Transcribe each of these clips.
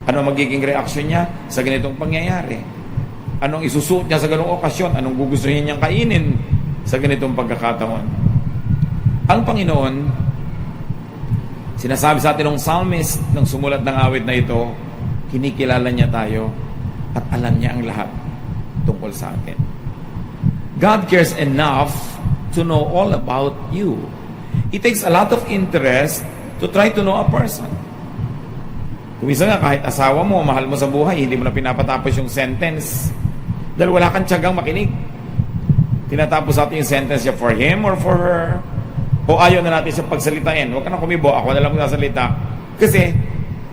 Ano magiging reaksyon niya sa ganitong pangyayari? Anong isusuot niya sa ganong okasyon? Anong gugustuhin niyang kainin sa ganitong pagkakataon? Ang Panginoon, sinasabi sa atin ng psalmist nang sumulat ng awit na ito, kinikilala niya tayo at alam niya ang lahat tungkol sa atin. God cares enough to know all about you. It takes a lot of interest to try to know a person. Kung isa nga, kahit asawa mo, mahal mo sa buhay, hindi mo na pinapatapos yung sentence dahil wala kang tiyagang makinig. Tinatapos natin yung sentence niya for him or for her, o ayaw na natin siya pagsalitain. Huwag ka na kumibo, ako na lang magsasalita. Kasi,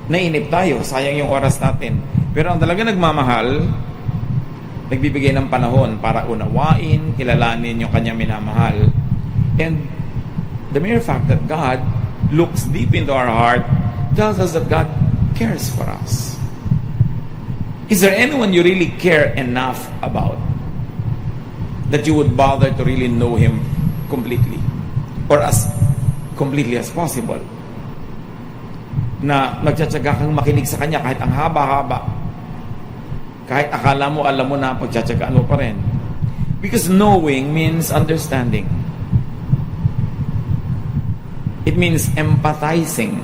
nainip tayo, sayang yung oras natin. Pero ang talaga nagmamahal, nagbibigay ng panahon para unawain, kilalanin yung kanyang minamahal. And the mere fact that God looks deep into our heart tells us that God cares for us. Is there anyone you really care enough about that you would bother to really know him completely or as completely as possible? Na nagtsatsaga kang makinig sa kanya kahit ang haba-haba, kahit akala mo alam mo na, pagtsatsagaan mo pa rin. Because knowing means understanding. It means empathizing,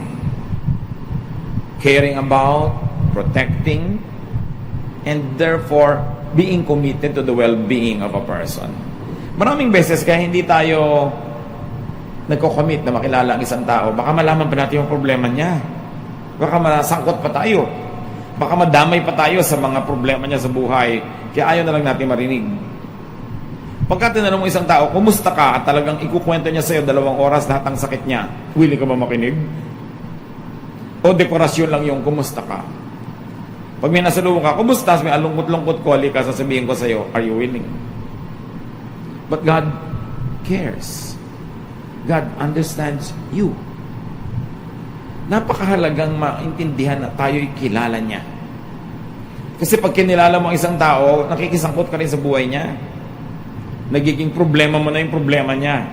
caring about, protecting, and therefore being committed to the well-being of a person. Maraming beses kaya hindi tayo nagko-commit na makilala ang isang tao, baka malaman pa natin yung problema niya. Baka masangkot pa tayo. Baka madamay pa tayo sa mga problema niya sa buhay. Kaya ayaw na lang natin marinig. Pagka tinanong mo isang tao, kumusta ka? At talagang ikukwento niya sa'yo 2 oras lahat ng sakit niya. Willing ka ba makinig? O dekorasyon lang yung kumusta ka? Pag may nasalubong ka, kumusta? May alungkot-lungkot koli ka, sasabihin ko sa'yo, are you willing? But God cares. God understands you. Napakahalagang maintindihan na tayo'y kilala niya. Kasi pag kinilala mo ang isang tao, nakikisangkot ka rin sa buhay niya. Nagiging problema mo na yung problema niya.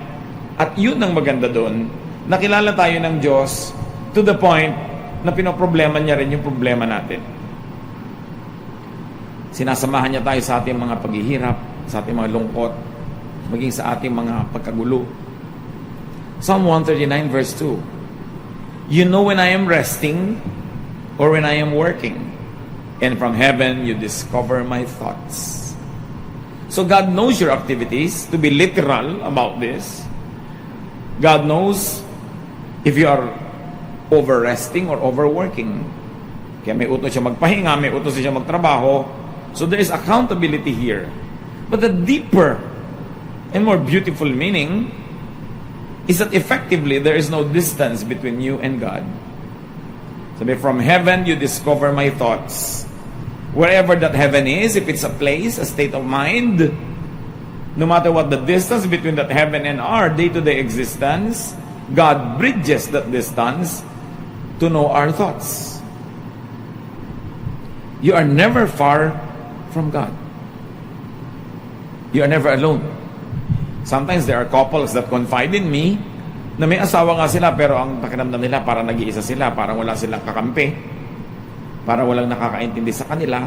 At yun ang maganda doon. Nakilala tayo ng Diyos to the point na pinoproblema niya rin yung problema natin. Sinasamahan niya tayo sa ating mga paghihirap, sa ating mga lungkot, maging sa ating mga pagkagulo. Psalm 139 verse 2. You know when I am resting or when I am working, and from heaven you discover my thoughts. So God knows your activities. To be literal about this, God knows if you are over-resting or overworking. Kaya may utos siya magpahinga, may utos siya magtrabaho. So there is accountability here. But the deeper and more beautiful meaning is that effectively there is no distance between you and God. So from heaven you discover my thoughts. Wherever that heaven is, if it's a place, a state of mind, no matter what the distance between that heaven and our day-to-day existence, God bridges that distance to know our thoughts. You are never far from God. You are never alone. Sometimes there are couples that confide in me na may asawa nga sila pero ang pakiramdam nila parang nag-iisa sila, parang wala silang kakampi, parang walang nakakaintindi sa kanila.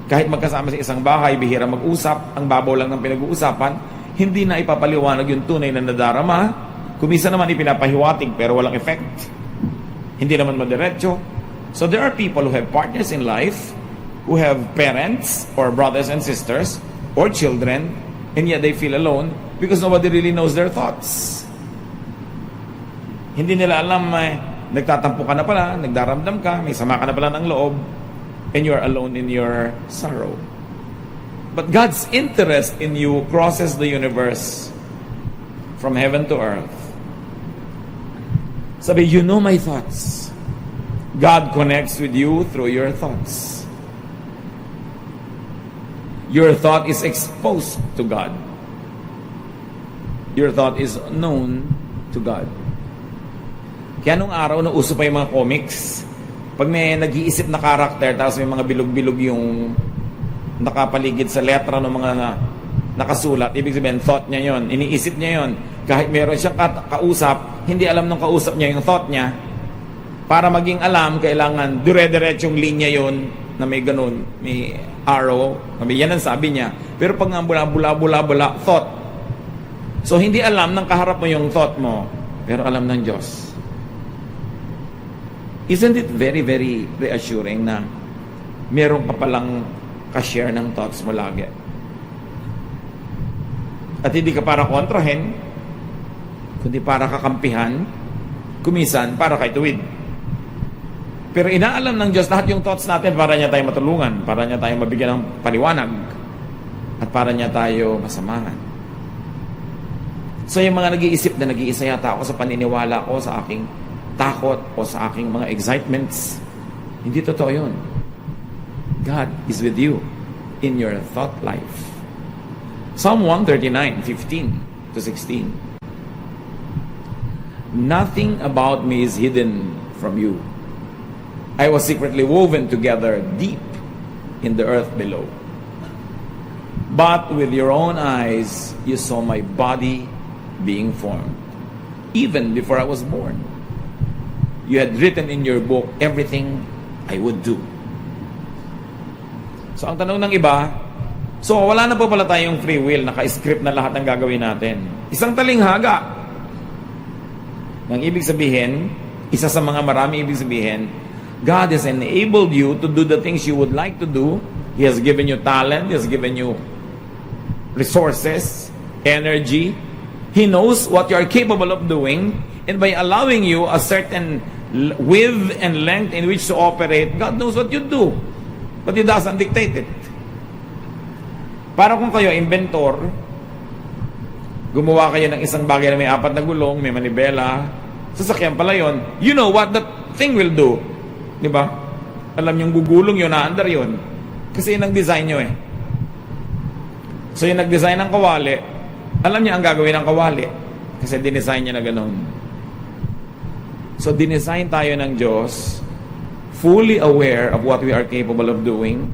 Kahit magkasama sa isang bahay, bihira mag-usap, ang babaw lang ng pinag-uusapan, hindi na ipapaliwanag yung tunay na nadarama. Kumisa naman ipinapahiwatig pero walang effect. Hindi naman madiretso. So there are people who have partners in life, who have parents or brothers and sisters or children, and yet they feel alone because nobody really knows their thoughts. Hindi nila alam, nagtatampo ka na pala, nagdaramdam ka, may sama ka na pala ng loob, and you are alone in your sorrow. But God's interest in you crosses the universe from heaven to earth. Sabi, you know my thoughts. God connects with you through your thoughts. Your thought is exposed to God. Your thought is known to God. Kaya nung araw, nauso pa yung mga comics. Pag may nag-iisip na karakter, tapos may mga bilog-bilog yung nakapaligid sa letra ng mga nakasulat, ibig sabihin, thought niya yon, iniisip niya yon. Kahit meron siyang kausap, hindi alam ng kausap niya yung thought niya. Para maging alam, kailangan dire-diretsong linya yon na may ganun, may arrow. Yan ang sabi niya. Pero pag nga bula, thought. So, hindi alam ng kaharap mo yung thought mo, pero alam ng Diyos. Isn't it very, very reassuring na meron ka palang ka-share ng thoughts mo lagi? At hindi ka para kontrahin, kundi para kakampihan, kumisan para kay tuwid. Pero inaalam ng Diyos lahat yung thoughts natin para niya tayo matulungan, para niya tayo mabigyan ng paliwanag, at para niya tayo masamahan. So yung mga nag-iisip na nag-iisa yata ako sa paniniwala ko, sa aking takot, o sa aking mga excitements, hindi totoo yun. God is with you in your thought life. Psalm 139:15-16. Nothing about me is hidden from you. I was secretly woven together deep in the earth below. But with your own eyes, you saw my body being formed, even before I was born. You had written in your book everything I would do. So ang tanong ng iba, so wala na po pala tayong free will, naka-script na lahat ng gagawin natin. Isang talinghaga. Ang ibig sabihin, isa sa mga marami ibig sabihin, God has enabled you to do the things you would like to do. He has given you talent. He has given you resources, energy. He knows what you are capable of doing. And by allowing you a certain width and length in which to operate, God knows what you do. But He doesn't dictate it. Para kung kayo, inventor, gumawa kayo ng isang bagay na may 4 na gulong, may manibela, sasakyan pala yun, you know what that thing will do. Di ba? Alam yung gugulong yun, naandar yun. Kasi yun ang design nyo eh. So yung nag-design ng kawali, alam niya ang gagawin ng kawali. Kasi dinesign niya na ganun. So dinesign tayo ng Diyos, fully aware of what we are capable of doing,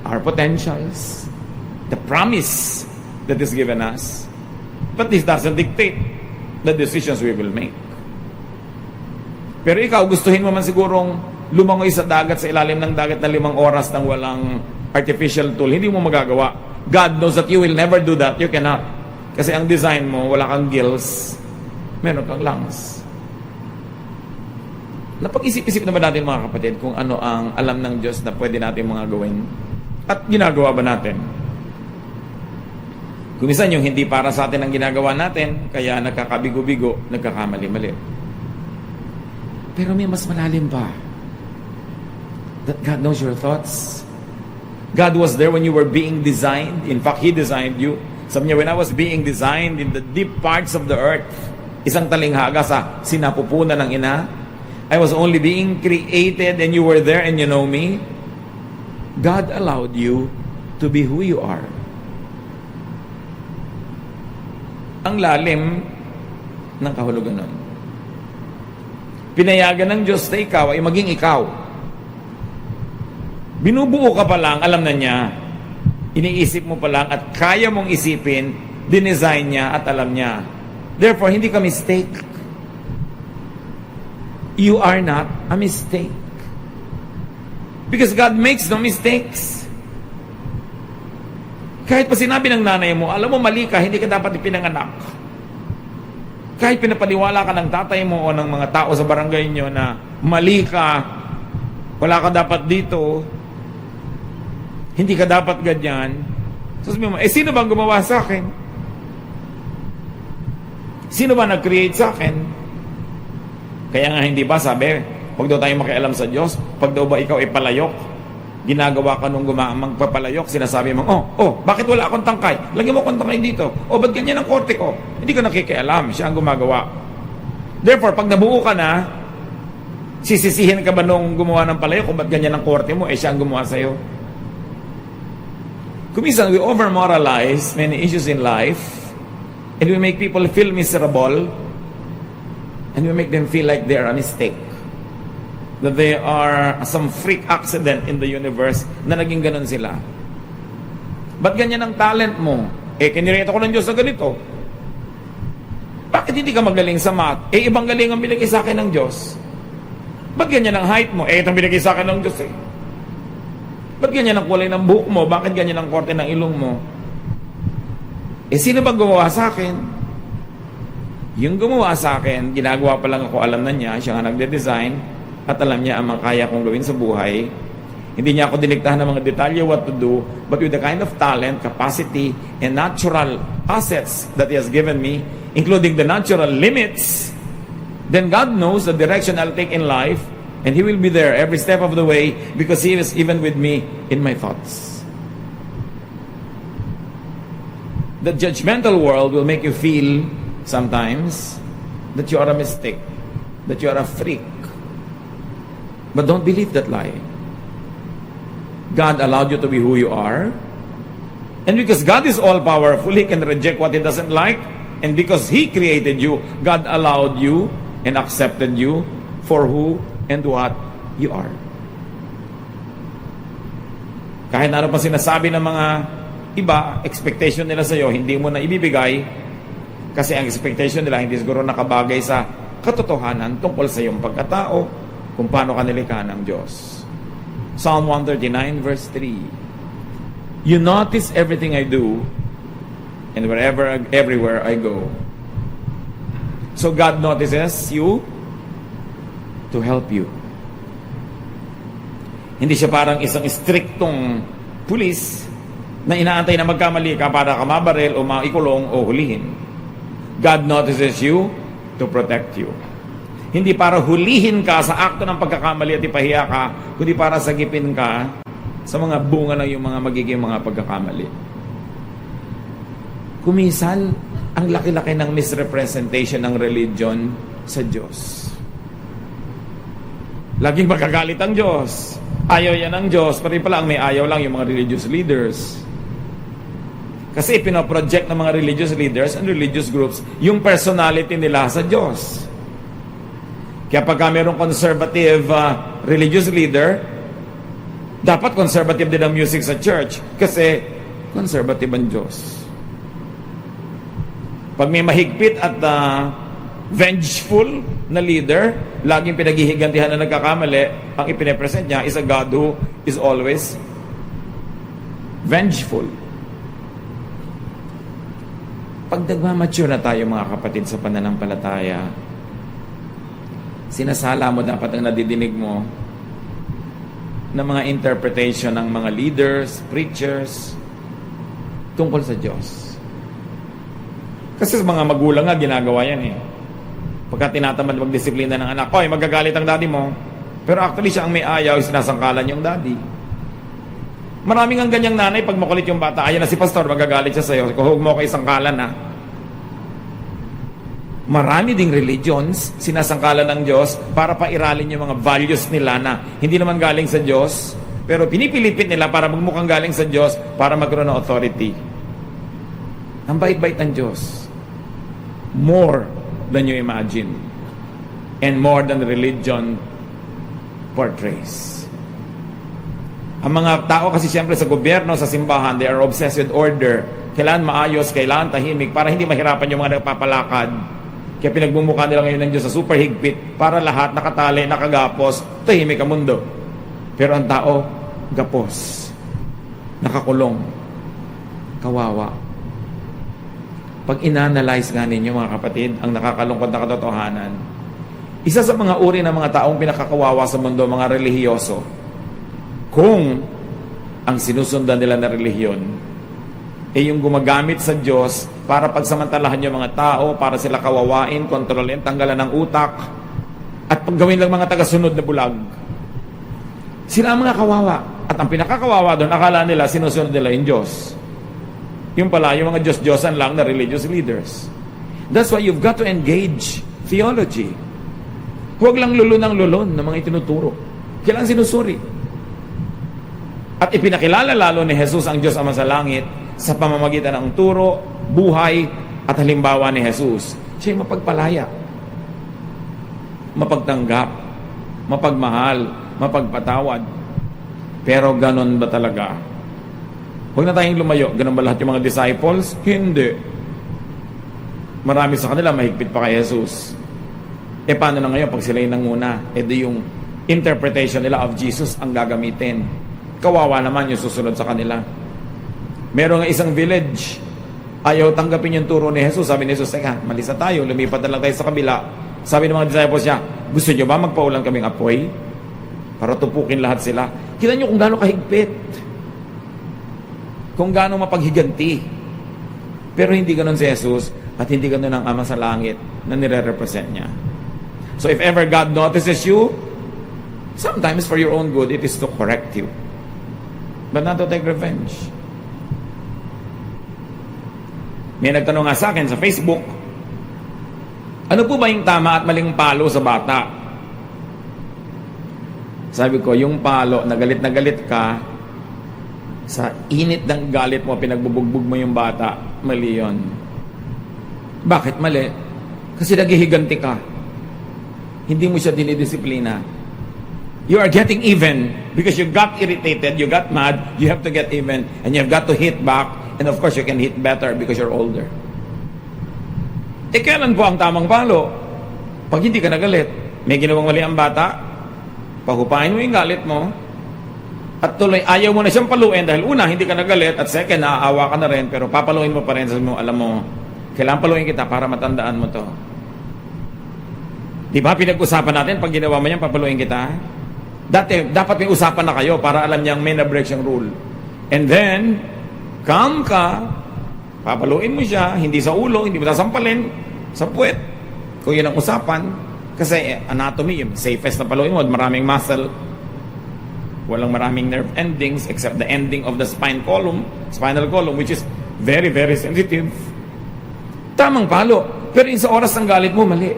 our potentials, the promise that is given us. But this doesn't dictate the decisions we will make. Pero ikaw, gustuhin mo man sigurong lumangoy sa dagat, sa ilalim ng dagat na 5 oras nang walang artificial tool, hindi mo magagawa. God knows that you will never do that. You cannot. Kasi ang design mo, wala kang gills, meron kang lungs. Napag-isip-isip na ba natin mga kapatid kung ano ang alam ng Diyos na pwede natin mga gawin? At ginagawa ba natin? Kung minsan yung hindi para sa atin ang ginagawa natin, kaya nagkakabigo-bigo, nagkakamali-mali. Pero may mas malalim pa. That God knows your thoughts. God was there when you were being designed. In fact, He designed you. Sabi niya, when I was being designed in the deep parts of the earth, isang talinghaga sa sinapupunan ng ina, I was only being created and you were there and you know me. God allowed you to be who you are. Ang lalim ng kahulugan nun. Pinayagan ng Diyos na ikaw ay maging ikaw. Binubuo ka pa lang, alam na niya. Iniisip mo pa lang at kaya mong isipin, dinesign niya at alam niya. Therefore, hindi ka mistake. You are not a mistake. Because God makes no mistakes. Kahit pa sinabi ng nanay mo, alam mo mali ka, hindi ka dapat ipinanganak. Kahit pinapaniwala ka ng tatay mo o ng mga tao sa barangay nyo na mali ka, wala ka dapat dito, hindi ka dapat ganyan. So sabi mo, sino bang gumawa sa akin? Sino ba nag-create sa akin? Kaya nga hindi ba sabi, huwag daw tayo makialam sa Diyos, pag daw ba ikaw ay palayok, ginagawa ka nung magpapalayok, sinasabi mo, bakit wala akong tangkay? Lagyan mo akong tangkay dito. Ba't ganyan ang korte ko? Hindi ka nakikialam, siya ang gumagawa. Therefore, pag nabuo ka na, sisisihin ka ba nung gumawa ng palayok, ba't ganyan ang korte mo? Siya ang gumawa sa'yo. Kuminsan, we over-moralize many issues in life, and we make people feel miserable, and we make them feel like they are a mistake. That they are some freak accident in the universe na naging ganun sila. Ba't ganyan ang talent mo? Kinireta ko ng Diyos na ganito. Bakit hindi ka magaling sa math? Ibang galing ang binigay sa akin ng Diyos. Ba't ganyan ang height mo? Itong binigay sa akin ng Diyos eh. Ba't ganyan ang kulay ng buhok mo? Bakit ganyan ang korte ng ilong mo? Sino bang gumawa sa akin? Yung gumawa sa akin, ginagawa pa lang ako, alam na niya, siya nga nagde-design, at alam niya ang mga kaya kong gawin sa buhay. Hindi niya ako diniktahan ng mga detalye what to do, but with the kind of talent, capacity, and natural assets that He has given me, including the natural limits, then God knows the direction I'll take in life, and He will be there every step of the way because He is even with me in my thoughts. The judgmental world will make you feel sometimes that you are a mistake, that you are a freak. But don't believe that lie. God allowed you to be who you are, and because God is all-powerful, He can reject what He doesn't like, and because He created you, God allowed you and accepted you for who and what you are. Kahit ano pa sinasabi ng mga iba, expectation nila sa iyo, hindi mo na ibibigay kasi ang expectation nila hindi siguro nakabagay sa katotohanan tungkol sa iyong pagkatao, kung paano ka nilikha ng Diyos. Psalm 139 verse 3. You notice everything I do, and everywhere I go. So God notices you to help you. Hindi siya parang isang striktong pulis na inaantay na magkamali ka para ka mabaril o maikulong o hulihin. God notices you to protect you. Hindi para hulihin ka sa akto ng pagkakamali at ipahiya ka, kundi para sagipin ka sa mga bunga ng iyong mga magiging mga pagkakamali. Kumisan, ang laki-laki ng misrepresentation ng religion sa Diyos. Laging magagalit ang Diyos. Ayaw yan ng Diyos. Pati pala ang may ayaw lang yung mga religious leaders. Kasi pinoproject ng mga religious leaders and religious groups yung personality nila sa Diyos. Kaya pagka mayroong conservative religious leader, dapat conservative din ang music sa church kasi conservative ang Diyos. Pag may mahigpit at vengeful na leader, laging pinaghihigantihan na nagkakamali, ang ipinepresent niya is a God who is always vengeful. Pag nagmamature na tayo mga kapatid sa pananampalataya, sinasala mo dapat ang nadidinig mo ng mga interpretation ng mga leaders, preachers, tungkol sa Diyos. Kasi sa mga magulang nga, ginagawa yan eh. Pagka tinatamad magdisiplina ng anak, oy, magagalit ang daddy mo. Pero actually, siya ang may ayaw, sinasangkalan yung daddy. Maraming ang ganyang nanay, pag makulit yung bata, ayan na si pastor, magagalit siya sa'yo. Kung huwag mo ko isangkalan na. Marami ding religions, sinasangkalan ng Diyos para pairalin yung mga values nila na hindi naman galing sa Diyos, pero pinipilipit nila para magmukhang galing sa Diyos para magkaroon ng authority. Ang bait-bait ng Diyos. More than you imagine. And more than religion portrays. Ang mga tao kasi siyempre sa gobyerno, sa simbahan, they are obsessed with order. Kailangan maayos, kailangan tahimik para hindi mahirapan yung mga nagpapalakad. Kaya pinagmumukha nila ngayon ng Diyos sa super higpit para lahat nakatali, nakagapos, tahimik ang mundo. Pero ang tao, gapos, nakakulong, kawawa. Pag inanalyze nga ninyo mga kapatid, ang nakakalungkot na katotohanan, isa sa mga uri ng mga taong pinakakawawa sa mundo, mga relihiyoso, kung ang sinusundan nila na relihiyon ay yung gumagamit sa Diyos para pagsamantalahan yung mga tao, para sila kawawain, kontrolin, tanggalan ng utak, at paggawin lang mga tagasunod na bulag. Sila ang mga kawawa. At ang pinakakawawa doon, akala nila sinusunod nila yung Diyos. Yung pala, yung mga Diyos-Diyosan lang na religious leaders. That's why you've got to engage theology. Huwag lang lulun ng mga itinuturo. Kailangan sinusuri. At ipinakilala lalo ni Jesus ang Diyos Ama sa langit sa pamamagitan ng turo, buhay, at halimbawa ni Jesus. Siya yung mapagpalaya, mapagtanggap, mapagmahal, mapagpatawad. Pero ganon ba talaga? Huwag na tayong lumayo. Ganon ba lahat yung mga disciples? Hindi. Marami sa kanila mahigpit pa kay Jesus. Paano na ngayon pag sila yung nanguna? Di yung interpretation nila of Jesus ang gagamitin. Kawawa naman yung susunod sa kanila. Meron nga isang village, ayaw tanggapin yung turo ni Jesus. Sabi ni Jesus, teka, malis na tayo, lumipat na lang tayo sa kabila. Sabi ng mga disciples niya, gusto nyo ba magpaulan kaming apoy? Para tupukin lahat sila. Kita nyo kung gaano kahigpit. Kung gaano mapaghiganti. Pero hindi ganun si Jesus at hindi ganun ang Ama sa Langit na nire-represent niya. So if ever God notices you, sometimes for your own good, it is to correct you. But not to take revenge. May nagtanong nga sa akin sa Facebook, ano po ba yung tama at maling palo sa bata? Sabi ko, yung palo, na galit ka, sa init ng galit mo, pinagbubugbog mo yung bata, mali yun. Bakit mali? Kasi naghihiganti ka. Hindi mo siya dinidisiplina. You are getting even because you got irritated, you got mad, you have to get even, and you have got to hit back, and of course, you can hit better because you're older. Kailan po ang tamang palo? Pag hindi ka nagalit, may ginawang mali ang bata, pahupain mo yung galit mo, at tuloy, ayaw mo na siyang paluin dahil una, hindi ka nagalit, at second, naaawa ka na rin, pero papaluin mo pa rin, sabi mo, alam mo, kailangan paluin kita para matandaan mo to. Di ba, pinag-usapan natin, pag ginawa mo yan, papaluin kita. Dapat may usapan na kayo para alam niyang may na-break siyang rule. And then, calm ka, papaluin mo siya, hindi sa ulo, hindi mo sasampalin, sa puwet. Kung yun ang usapan, kasi anatomy, yung safest na paluin mo, maraming muscle, walang maraming nerve endings except the ending of the spinal column, which is very, very sensitive. Tamang palo. Pero sa oras ng galit mo, mali.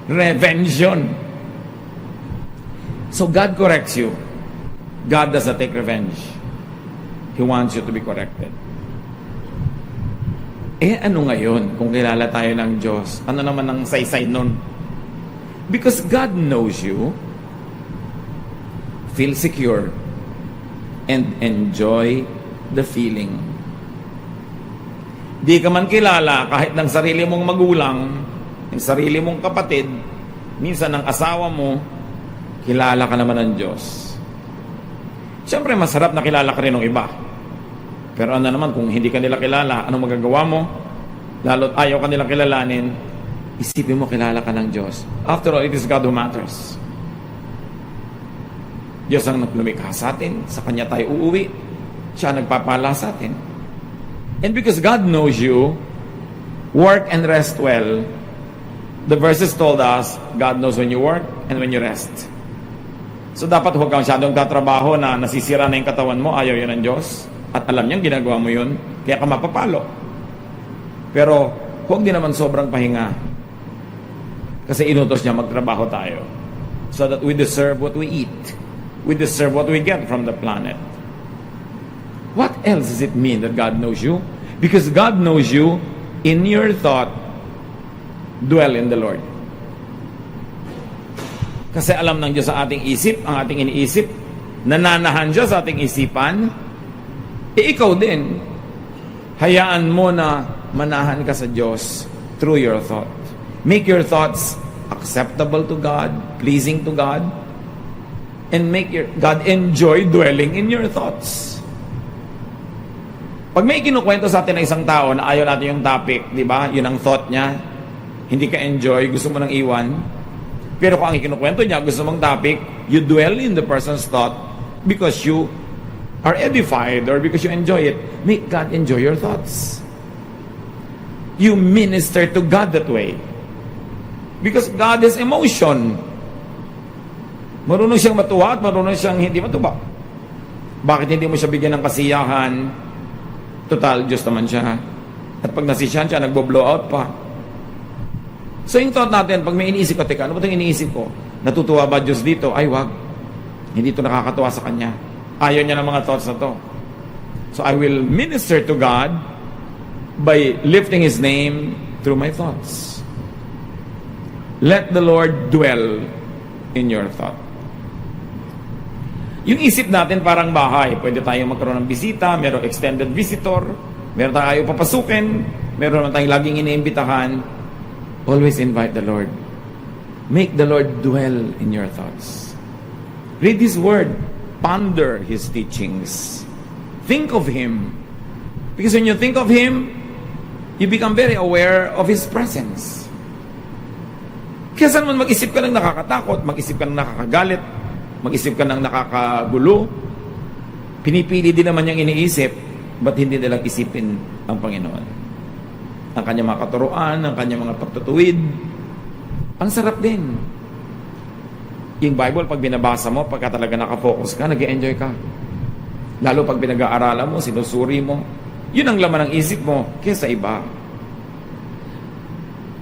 Revenge yun. So God corrects you. God does not take revenge. He wants you to be corrected. Ano ngayon kung kilala tayo ng Diyos? Ano naman ang saysay nun? Because God knows you, feel secure, and enjoy the feeling. Di ka man kilala kahit ng sarili mong magulang, ng sarili mong kapatid, minsan ng asawa mo, kilala ka naman ng Diyos. Siyempre, masarap na kilala ka rin ng iba. Pero ano naman, kung hindi ka nila kilala, anong magagawa mo? Lalo't ayaw ka nilang kilalanin, isipin mo, kilala ka ng Diyos. After all, it is God who matters. Diyos ang lumikha sa atin, sa Kanya tayo uuwi. Siya ang nagpapala sa atin. And because God knows you, work and rest well. The verses told us, God knows when you work and when you rest. So dapat huwag kang masyadong tatrabaho na nasisira na yung katawan mo, ayaw yun ng Diyos. At alam niyang ginagawa mo yun, kaya ka mapapalo. Pero huwag din naman sobrang pahinga. Kasi inutos niya magtrabaho tayo. So that we deserve what we eat. We deserve what we get from the planet. What else does it mean that God knows you? Because God knows you, in your thought, dwell in the Lord. Kasi alam ng Diyos sa ating isip, ang ating iniisip, nananahan siya sa ating isipan, ikaw din, hayaan mo na manahan ka sa Diyos through your thought. Make your thoughts acceptable to God, pleasing to God, and make God enjoy dwelling in your thoughts. Pag may kinukwento sa atin ng isang tao na ayaw natin yung topic, di ba? Yun ang thought niya. Hindi ka enjoy, gusto mo nang iwan. Pero kung ang ikinukwento niya, gusto mong topic, you dwell in the person's thought because you are edified or because you enjoy it. Make God enjoy your thoughts. You minister to God that way. Because God is emotion. Marunong siyang matuwa at marunong siyang hindi matuwa. Bakit hindi mo siya bigyan ng kasiyahan? Total, Diyos naman siya. At pag nasisiyahan siya, nagbo-blow out pa. So yung thought natin, pag may iniisip ka, teka, ano ba itong iniisip ko? Natutuwa ba Diyos dito? Ay, wag. Hindi ito nakakatuwa sa Kanya. Ayaw niya ng mga thoughts na to. So I will minister to God by lifting His name through my thoughts. Let the Lord dwell in your thought. Yung isip natin parang bahay. Pwede tayong magkaroon ng bisita, merong extended visitor, meron tayong papasukin, meron naman tayong laging iniimbitahan. Always invite the Lord. Make the Lord dwell in your thoughts. Read His Word. Ponder His teachings. Think of Him. Because when you think of Him, you become very aware of His presence. Kaya saan man mag-isip ka ng nakakatakot, mag-isip ka ng nakakagalit, mag-isip ka ng nakakagulo, pinipili din naman niyang iniisip, ba't hindi nilang isipin ang Panginoon? Ang kanyang mga katuruan, ang kanyang mga pagtutuwid, ang sarap din. Yung Bible, pag binabasa mo, pagka talaga nakafocus ka, nag-enjoy ka. Lalo pag pinag-aaralan mo, sinusuri mo, yun ang laman ng isip mo kaysa iba.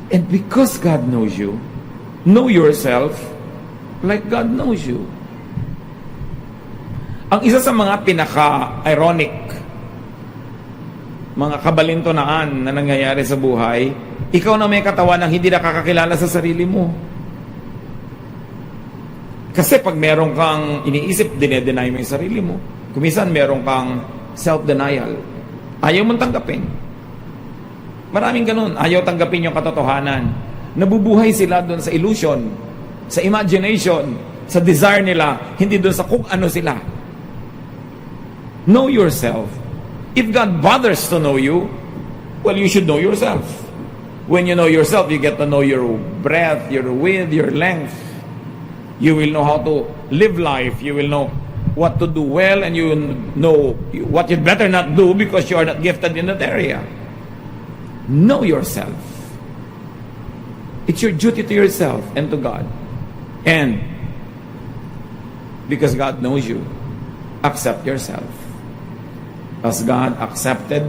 And because God knows you, know yourself like God knows you. Ang isa sa mga pinaka-ironic, mga kabalintunaan na nangyayari sa buhay, ikaw na may katawan ng hindi nakakakilala sa sarili mo. Kasi pag meron kang iniisip, dinedenay mo yung sarili mo. Kumisan meron kang self-denial. Ayaw mong tanggapin. Maraming ganun. Ayaw tanggapin yung katotohanan. Nabubuhay sila doon sa illusion, sa imagination, sa desire nila, hindi doon sa kung ano sila. Know yourself. If God bothers to know you, well, you should know yourself. When you know yourself, you get to know your breadth, your width, your length. You will know how to live life. You will know what to do well, and you will know what you better not do because you are not gifted in that area. Know yourself. It's your duty to yourself and to God. And because God knows you, accept yourself. As God accepted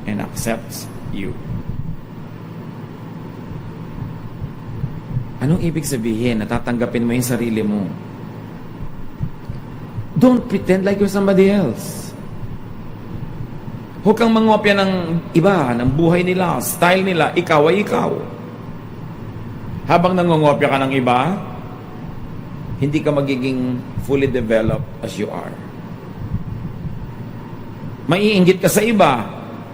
and accepts you. Anong ibig sabihin? Natatanggapin mo yung sarili mo. Don't pretend like you're somebody else. Huwag kang mangopya ng iba, ng buhay nila, style nila. Ikaw ay ikaw. Habang nangongopya ka ng iba, hindi ka magiging fully developed as you are. Maiinggit ka sa iba.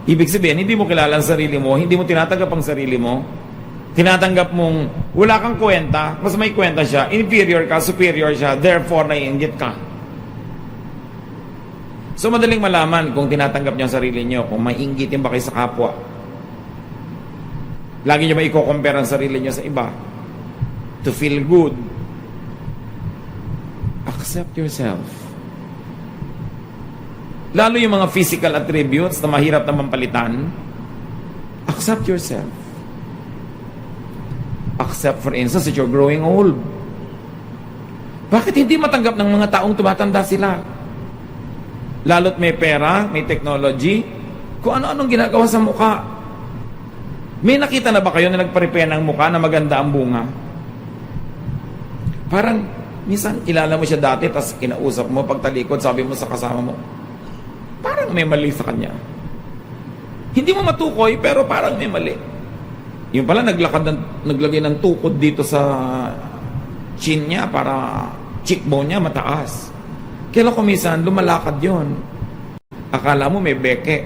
Ibig sabihin, hindi mo kilala ang sarili mo, hindi mo tinatanggap ang sarili mo, tinatanggap mong wala kang kwenta, mas may kwenta siya, inferior ka, superior siya, therefore naiinggit ka. So madaling malaman kung tinatanggap niyo ang sarili niyo, kung maiinggitin ba kayo sa kapwa. Lagi niyo ba i-compare ang sarili niyo sa iba? To feel good. Accept yourself. Lalo yung mga physical attributes na mahirap na mampalitan, accept yourself. Accept, for instance, that you're growing old. Bakit hindi matanggap ng mga taong tumatanda sila? Lalo't may pera, may technology, kung ano-anong ginagawa sa mukha. May nakita na ba kayo na nagpa-repair ng mukha na maganda ang bunga? Parang, minsan, kilala mo siya dati, tapos kinausap mo, pagtalikod, sabi mo sa kasama mo, parang may mali sa kanya. Hindi mo matukoy, pero parang may mali. Yung pala, naglagay ng tukod dito sa chin niya para cheekbone niya mataas. Kaya kumisan, lumalakad yon. Akala mo may beke.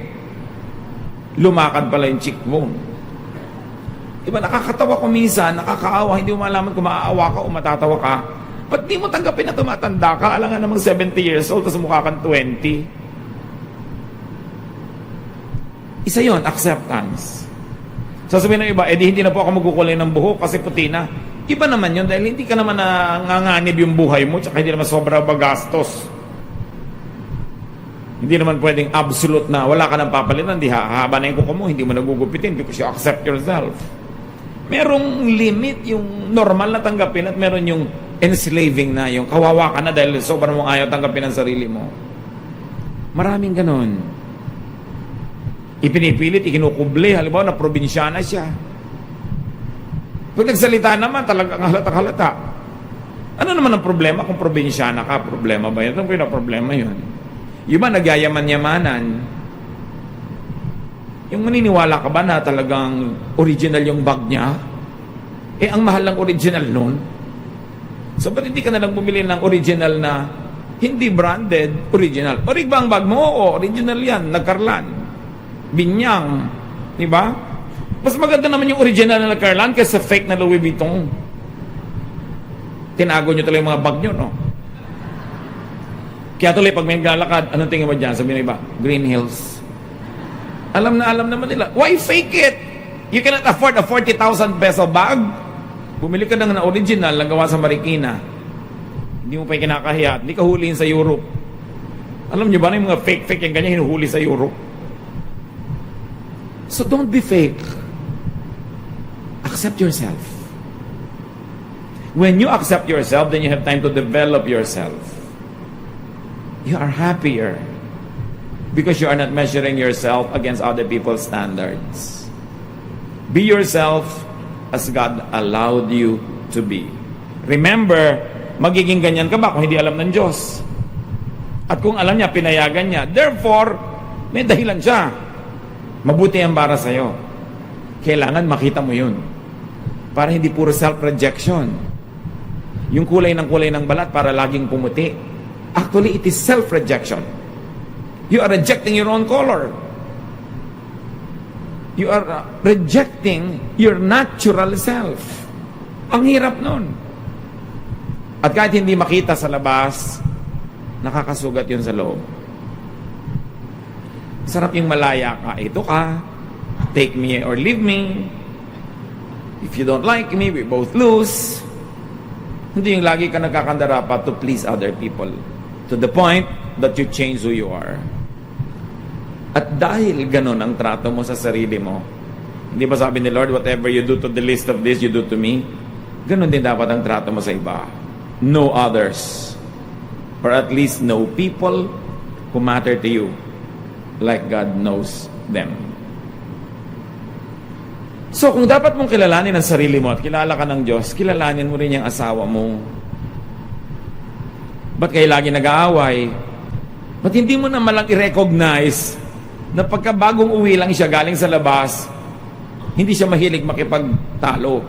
Lumakad pala yung cheekbone. Diba, nakakatawa kumisan, nakakaawa, hindi mo malaman kung maaawa ka o matatawa ka. Ba't di mo tanggapin na tumatanda ka? Alam nga namang 70 years old, tapos mukha kang 20. Isa yon, acceptance. Sasabihin ng iba, di hindi na po ako magkukulay ng buhok kasi puti na. Iba naman yun dahil hindi ka naman nanganganib yung buhay mo tsaka hindi naman sobra bagastos. Hindi naman pwedeng absolute na wala ka nang papalitan, di hahaba na yung kuko mo, hindi mo nagugupitin because you accept yourself. Merong limit yung normal na tanggapin at meron yung enslaving na, yung kawawa ka na dahil sobrang mong ayaw tanggapin ang sarili mo. Maraming ganon. Ipinipilit, ikinukuble, halimbawa na probinsyana siya. Pag nagsalita naman, talagang halatang-halata. Ano naman ang problema kung probinsyana ka? Problema ba yun? Ano yung problema yun? Yung ba nagyayaman-yamanan? Yung maniniwala ka ba na talagang original yung bag niya? Ang mahal ng original nun. So, ba't hindi ka na lang bumili ng original na hindi branded, original? Orig ba ang bag mo? Oo, original yan, nagkarlan. Binyang, di ba? Mas maganda naman yung original na Carlan kaysa fake na Louis Vuitton. Tinago nyo talaga yung mga bag nyo, no? Kaya tuloy, pag may naglalakad, anong tingin mo dyan? Sabi ng iba, Green Hills. Alam naman nila. Why fake it? You cannot afford a 40,000 peso bag. Bumili ka na original lang gawa sa Marikina. Hindi mo pa yung kinakahiya. Hindi ka huliin sa Europe. Alam nyo ba na yung mga fake yung ganyan hinuhuli sa Europe? So don't be fake. Accept yourself. When you accept yourself, then you have time to develop yourself. You are happier because you are not measuring yourself against other people's standards. Be yourself as God allowed you to be. Remember, magiging ganyan ka ba kung hindi alam ng Diyos? At kung alam niya, pinayagan niya. Therefore, may dahilan siya. Mabuti ang para sa'yo. Kailangan makita mo yun. Para hindi puro self-rejection. Yung kulay ng balat para laging pumuti. Actually, it is self-rejection. You are rejecting your own color. You are rejecting your natural self. Ang hirap nun. At kahit hindi makita sa labas, nakakasugat yun sa loob. Sarap yung malaya ka. Ito ka. Take me or leave me. If you don't like me, we both lose. Hindi yung lagi ka nagkakandarapat to please other people. To the point that you change who you are. At dahil ganun ang trato mo sa sarili mo, hindi ba sabi ni Lord, whatever you do to the least of this, you do to me? Ganun din dapat ang trato mo sa iba. Know others. Or at least know people who matter to you like God knows them. So kung dapat mong kilalanin ang sarili mo at kilala ka ng Diyos, kilalanin mo rin yung asawa mo. Ba't kayo lagi nag-aaway? Ba't hindi mo naman lang i-recognize na pagka bagong uwi lang siya galing sa labas, hindi siya mahilig makipagtalo.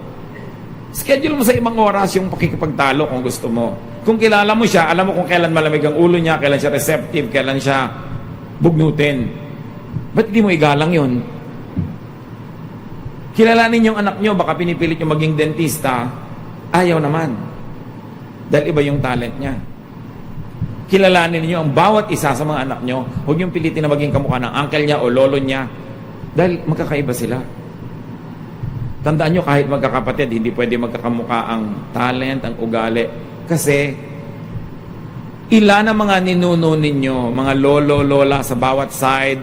Schedule mo sa ibang oras yung pakikipagtalo kung gusto mo. Kung kilala mo siya, alam mo kung kailan malamig ang ulo niya, kailan siya receptive, kailan siya bugnutin. Ba't hindi mo igalang yun? Kilalanin yung anak nyo, baka pinipilit yung maging dentista, ayaw naman. Dahil iba yung talent niya. Kilalanin niyo ang bawat isa sa mga anak nyo, huwag yung pilitin na maging kamukha ng uncle niya o lolo niya, dahil magkakaiba sila. Tandaan nyo, kahit magkakapatid, hindi pwede magkakamukha ang talent, ang ugali. Kasi, ilan ang mga ninuno ninyo, mga lolo, lola sa bawat side,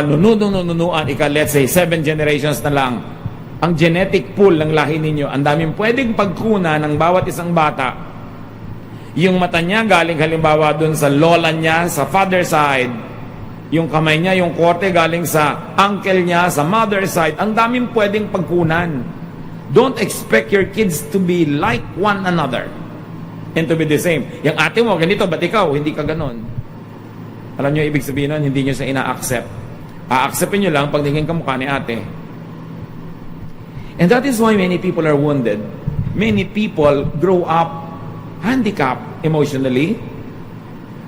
nununuan, let's say, 7 generations na lang, ang genetic pool ng lahi ninyo, ang daming pwedeng pagkuna ng bawat isang bata. Yung mata niya galing halimbawa dun sa lola niya, sa father side. Yung kamay niya, yung korte galing sa uncle niya, sa mother side. Ang daming pwedeng pagkunan. Don't expect your kids to be like one another and to be the same. Yung ate mo, ganito, ba't ikaw? Hindi ka ganon. Alam niyo ibig sabihin nun, hindi niyo siya ina-accept. A-acceptin niyo lang pag naging kamukha ni ate. And that is why many people are wounded. Many people grow up handicapped emotionally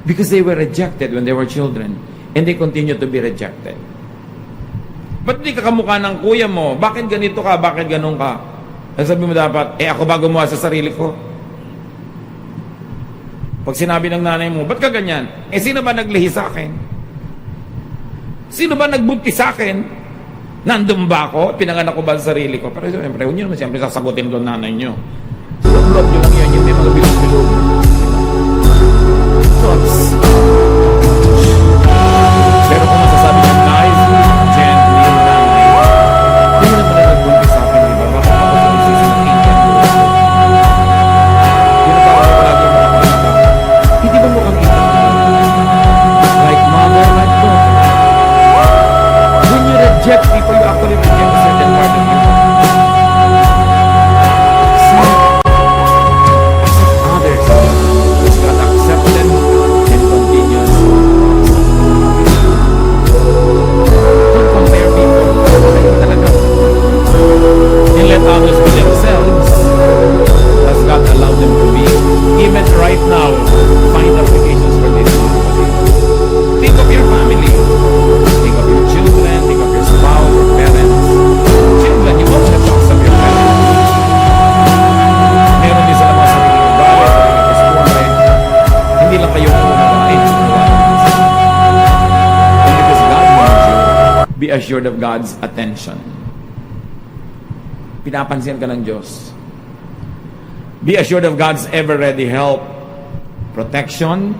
because they were rejected when they were children and they continue to be rejected. Ba't di ka kamukha ng kuya mo? Bakit ganito ka? Bakit ganun ka? Sabi mo dapat, ako ba gumawa sa sarili ko? Pag sinabi ng nanay mo, ba't ka ganyan? Sino ba naglihi sa akin? Sino ba nagbuntis sa akin? Nandun ba ako? Pinanganak ko ba sa sarili ko? Pero siyempre, huwag nyo naman siyempre sasagutin doon nanay nyo. Love nyo lang yan, yung may mga bilog-bilog. Thoughts. Pero kung masasabi nyo, nice, gently, nanay, hindi naman na nagbuntis sa akin, diba? Bakit ako sa isisi ng ingkan? Pinatawag ko palagi yung mga kapatid. Hindi ba mukhang ito? Like mother, like daughter. When you reject people, you actually reject a certain part of you. Others, God accept them and assured of God's attention. Pinapansin ka ng Diyos. Be assured of God's ever-ready help, protection,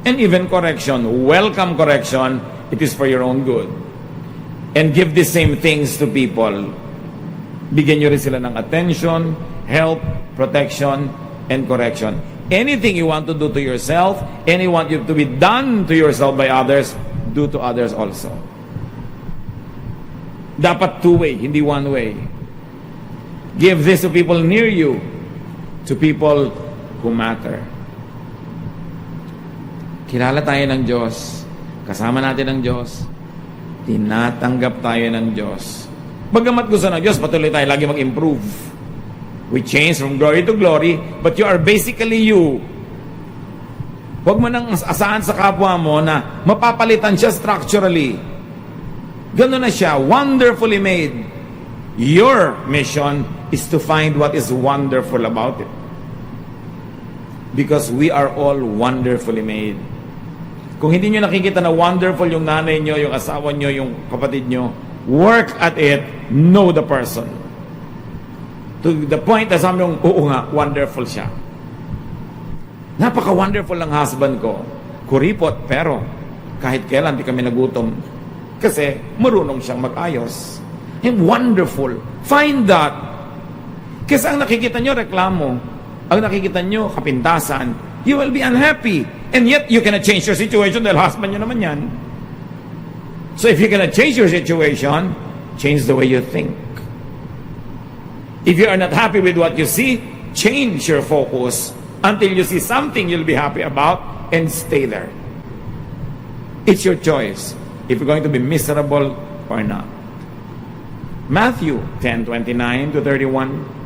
and even correction. Welcome correction. It is for your own good. And give the same things to people. Bigyan nyo rin sila ng attention, help, protection, and correction. Anything you want to do to yourself, and you want you to be done to yourself by others, do to others also. Dapat two-way, hindi one-way. Give this to people near you, to people who matter. Kilala tayo ng Diyos, kasama natin ang Diyos, tinatanggap tayo ng Diyos. Bagamat gusto ng Diyos, patuloy tayo lagi mag-improve. We change from glory to glory, but you are basically you. Huwag mo nang asahan sa kapwa mo na mapapalitan siya structurally. Ganun na siya, wonderfully made. Your mission is to find what is wonderful about it. Because we are all wonderfully made. Kung hindi nyo nakikita na wonderful yung nanay nyo, yung asawa nyo, yung kapatid nyo, work at it, know the person. To the point na sabi nyo, oo nga, wonderful siya. Napaka-wonderful ng husband ko. Kuripot, pero kahit kailan di kami nagutom. Kasi marunong siyang mag-ayos. And wonderful. Find that. Kasi ang nakikita nyo, reklamo. Ang nakikita nyo, kapintasan. You will be unhappy. And yet, you cannot change your situation dahil husband nyo naman yan. So if you cannot change your situation, change the way you think. If you are not happy with what you see, change your focus until you see something you'll be happy about and stay there. It's your choice if you're going to be miserable or not. Matthew 10:29 to 31.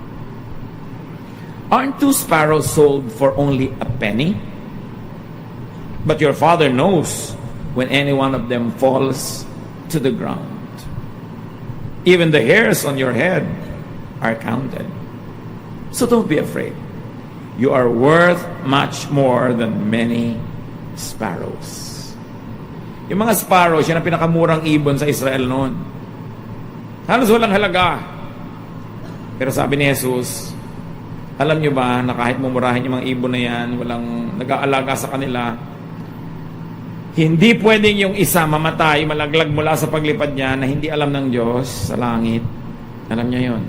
Aren't 2 sparrows sold for only a penny? But your Father knows when any one of them falls to the ground. Even the hairs on your head are counted. So don't be afraid. You are worth much more than many sparrows. Yung mga sparrows, yan ang pinakamurang ibon sa Israel noon. Halos walang halaga. Pero sabi ni Jesus, alam nyo ba na kahit mumurahin yung mga ibon na yan, walang nag-aalaga sa kanila, hindi pwedeng yung isa mamatay, malaglag mula sa paglipad niya na hindi alam ng Diyos sa langit. Alam niya yun.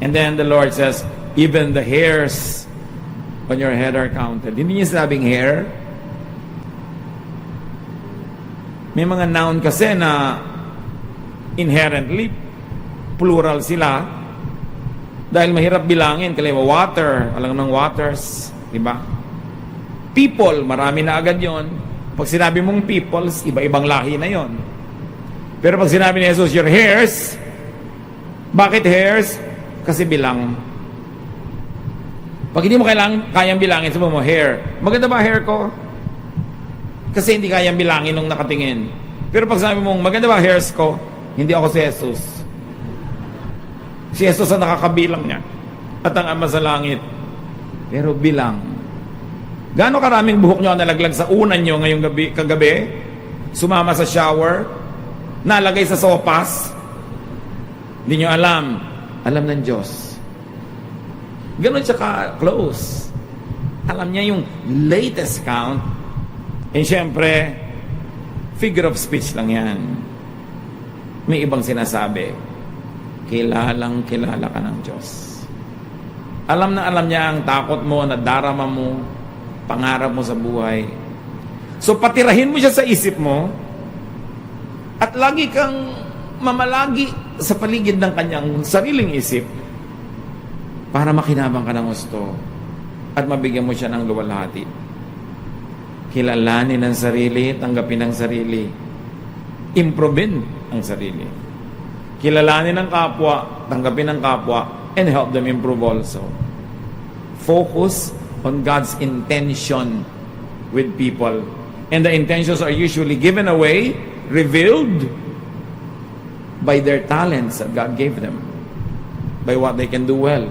And then the Lord says, even the hairs on your head are counted. Hindi niya sabing hair. May mga noun kasi na inherently plural sila dahil mahirap bilangin. Kaliwa water, alam ng waters, di ba? People, marami na agad yon. Pag sinabi mong peoples, iba-ibang lahi na yon. Pero pag sinabi ni Jesus, your hairs, bakit hairs? Kasi bilang. Pag hindi mo kayang bilangin, sabi mo, hair. Maganda ba hair ko? Kasi hindi kayang bilangin nung nakatingin. Pero pag sabi mong, maganda ba hairs ko? Hindi ako si Jesus. Si Jesus ang nakakabilang niya. At ang Ama sa langit. Pero bilang. Gaano karaming buhok nyo nalaglag sa unan nyo ngayong kagabi? Sumama sa shower? Nalagay sa sopas? Hindi nyo alam. Alam ng Diyos. Ganon siya ka-close. Alam niya yung latest count. And syempre, figure of speech lang yan. May ibang sinasabi, kilalang kilala ka ng Diyos. Alam na alam niya ang takot mo, nadarama mo, pangarap mo sa buhay. So patirahin mo siya sa isip mo, at lagi kang mamalagi sa paligid ng kanyang sariling isip para makinabang ka ng gusto at mabigyan mo siya ng luwalhati. Kilalanin ang sarili, tanggapin ang sarili, improvein ang sarili. Kilalanin ang kapwa, tanggapin ang kapwa, and help them improve also. Focus on God's intention with people. And the intentions are usually given away, revealed by their talents that God gave them, by what they can do well.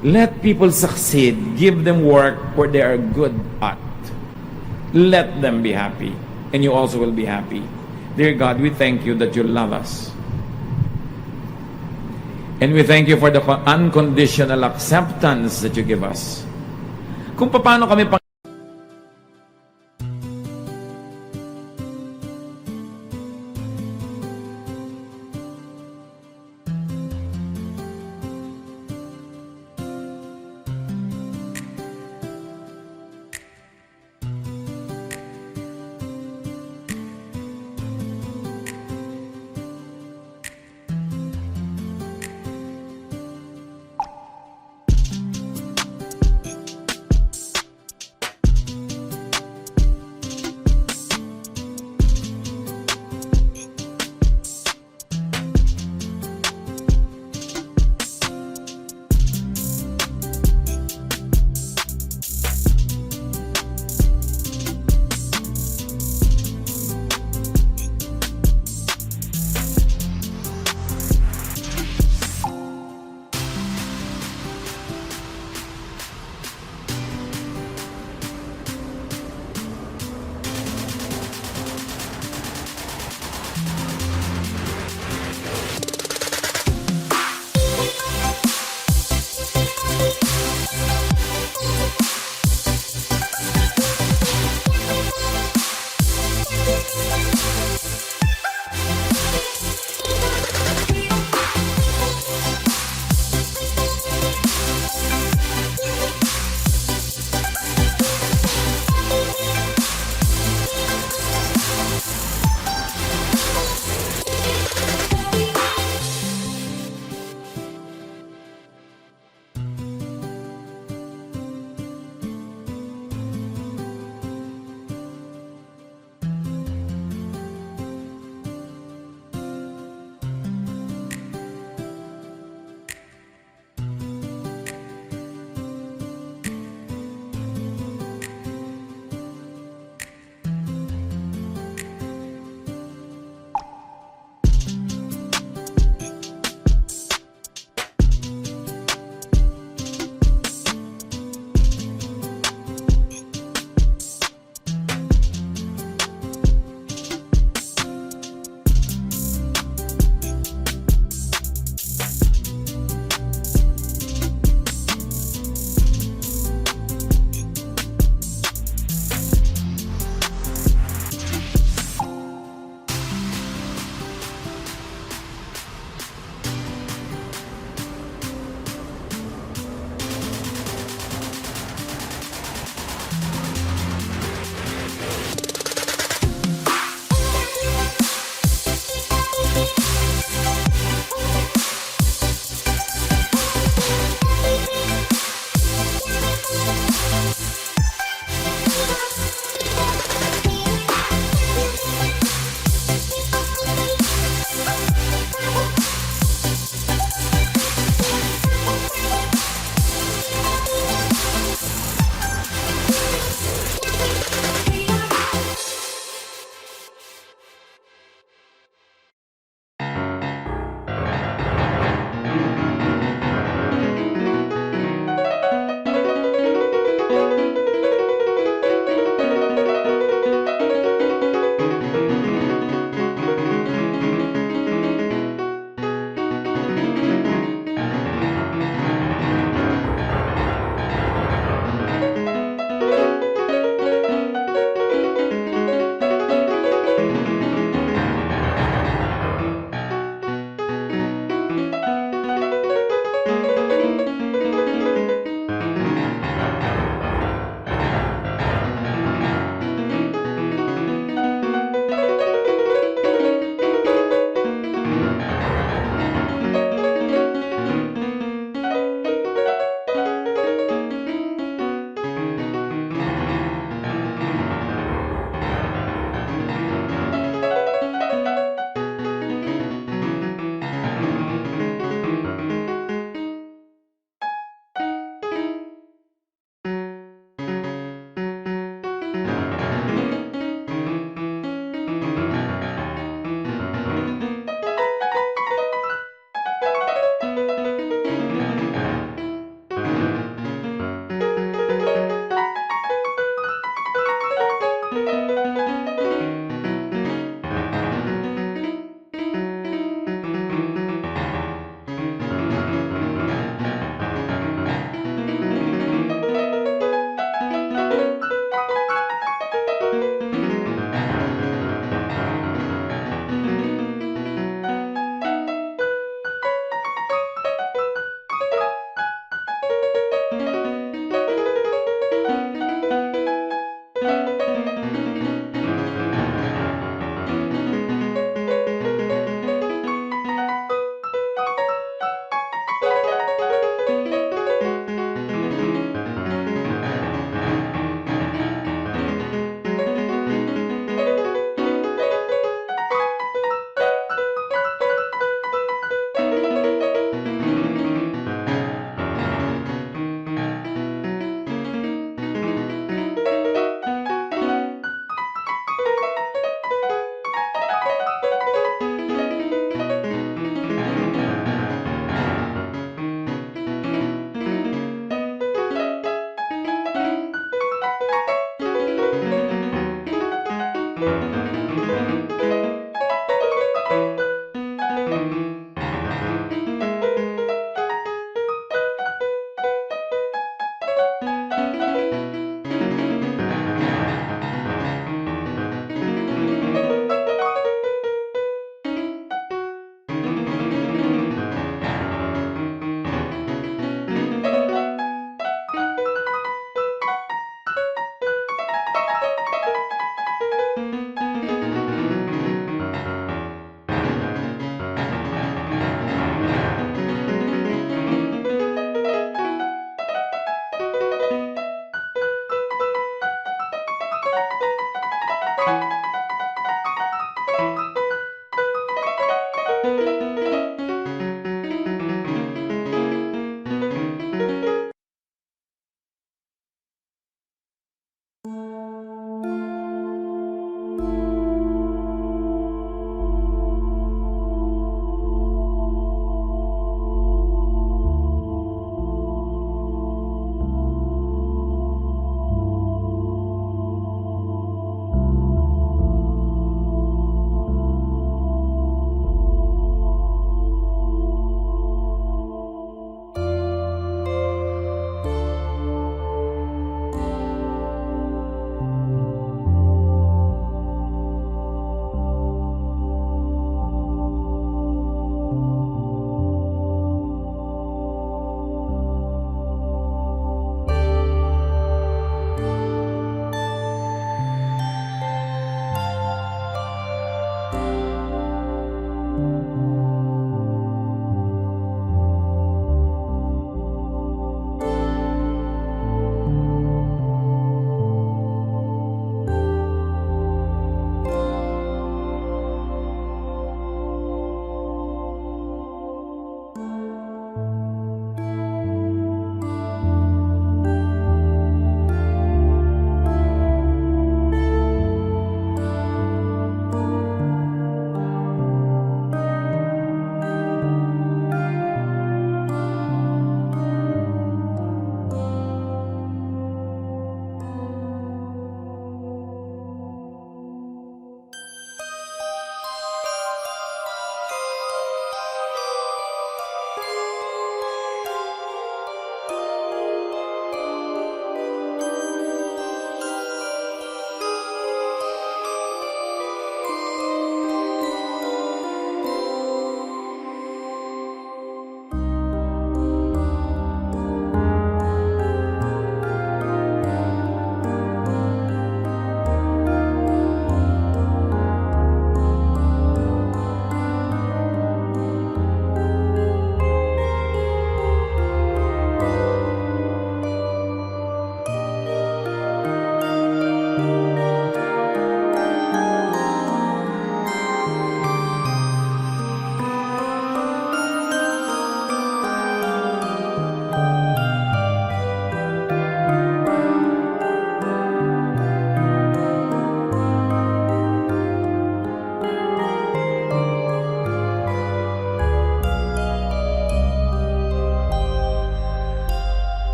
Let people succeed. Give them work where they are good at. Let them be happy. And you also will be happy. Dear God, we thank you that you love us. And we thank you for the unconditional acceptance that you give us. Kung paano kami